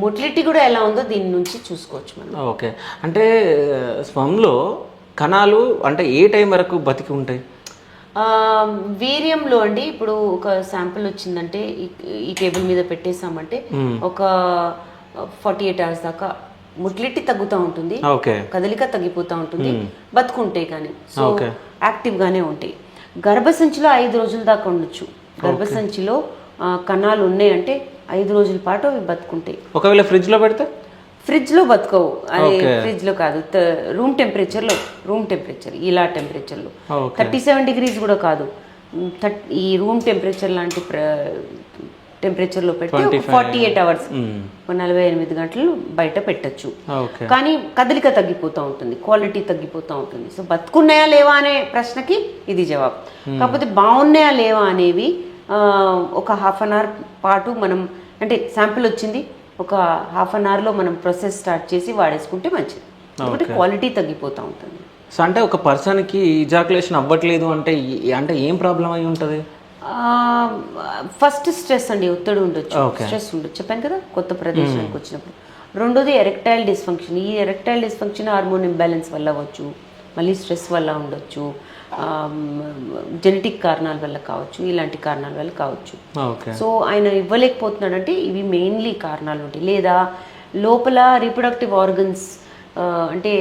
Motility కూడా ఎలా ఉందో దీని నుంచి చూసుకోవచ్చు మనం. ఓకే, అంటే స్పమ్లో కణాలు అంటే ఏ టైం వరకు బతికి ఉంటాయి? వీర్యంలో అండి ఇప్పుడు ఒక శాంపుల్ వచ్చిందంటే ఈ టేబుల్ మీద పెట్టేసామంటే ఒక 48 hours దాకా మొటిలిటీ తగ్గుతూ ఉంటుంది, కదలిక తగ్గిపోతూ ఉంటుంది, బతుకుంటాయి కానీ సో యాక్టివ్ గానే ఉంటాయి. గర్భసంచిలో 5 రోజుల దాకా ఉండొచ్చు. గర్భసంచిలో కణాలు ఉన్నాయంటే 5 రోజుల పాటు అవి బతుకుంటాయి. ఒకవేళ ఫ్రిడ్జ్ లో పెడితే? ఫ్రిడ్జ్ లో బతకవు, అది ఫ్రిడ్జ్ లో కాదు, రూమ్ టెంపరేచర్ ఇలా టెంపరేచర్లో 37 degrees కూడా కాదు, ఈ రూమ్ టెంపరేచర్ లాంటి టెంపరేచర్లో పెడితే 48 hours 48 గంటలు బయట పెట్టచ్చు. కానీ కదలిక తగ్గిపోతూ ఉంటుంది, క్వాలిటీ తగ్గిపోతూ ఉంటుంది. సో బతుకున్నాయా లేవా అనే ప్రశ్నకి ఇది జవాబు. కాకపోతే బాగున్నాయా లేవా అనేవి ఒక 1/2 hour పాటు మనం, అంటే శాంపిల్ వచ్చింది ఒక 1/2 hourలో మనం ప్రాసెస్ స్టార్ట్ చేసి వాడేసుకుంటే మంచిది. కాబట్టి క్వాలిటీ తగ్గిపోతూ ఉంటుంది. సో అంటే ఒక పర్సన్కి ఇజాకులేషన్ అవ్వట్లేదు అంటే అంటే ఏం ప్రాబ్లం అయి ఉంటుంది? ఫస్ట్ స్ట్రెస్ అండి, ఒత్తిడి ఉండొచ్చు, స్ట్రెస్ ఉండొచ్చు, చెప్పాను కదా కొత్త ప్రదేశానికి వచ్చినప్పుడు. రెండోది ఎరెక్టైల్ డిస్ఫంక్షన్. ఈ ఎరెక్టైల్ డిస్ఫంక్షన్ హార్మోన్ ఇంబ్యాలెన్స్ వల్ల అవ్వచ్చు, మళ్ళీ స్ట్రెస్ వల్ల ఉండొచ్చు, జెనెటిక్ కారణాల వల్ల కావచ్చు, ఇలాంటి కారణాల వల్ల కావచ్చు. సో ఆయన ఇవ్వలేకపోతున్నాడంటే ఇవి మెయిన్లీ కారణాలు ఉంటాయి. లేదా లోపల రీప్రొడక్టివ్ ఆర్గన్స్, అంటే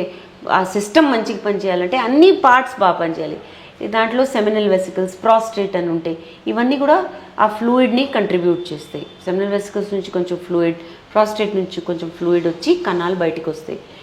ఆ సిస్టమ్ మంచిగా పనిచేయాలంటే అన్ని పార్ట్స్ బాగా పనిచేయాలి. దాంట్లో సెమినల్ వెసికల్స్, ప్రాస్టేట్ అని ఉంటాయి. ఇవన్నీ కూడా ఆ ఫ్లూయిడ్ని కంట్రిబ్యూట్ చేస్తాయి. సెమినల్ వెసికల్స్ నుంచి కొంచెం ఫ్లూయిడ్, ప్రాస్టేట్ నుంచి కొంచెం ఫ్లూయిడ్ వచ్చి కణాలు బయటకు వస్తాయి.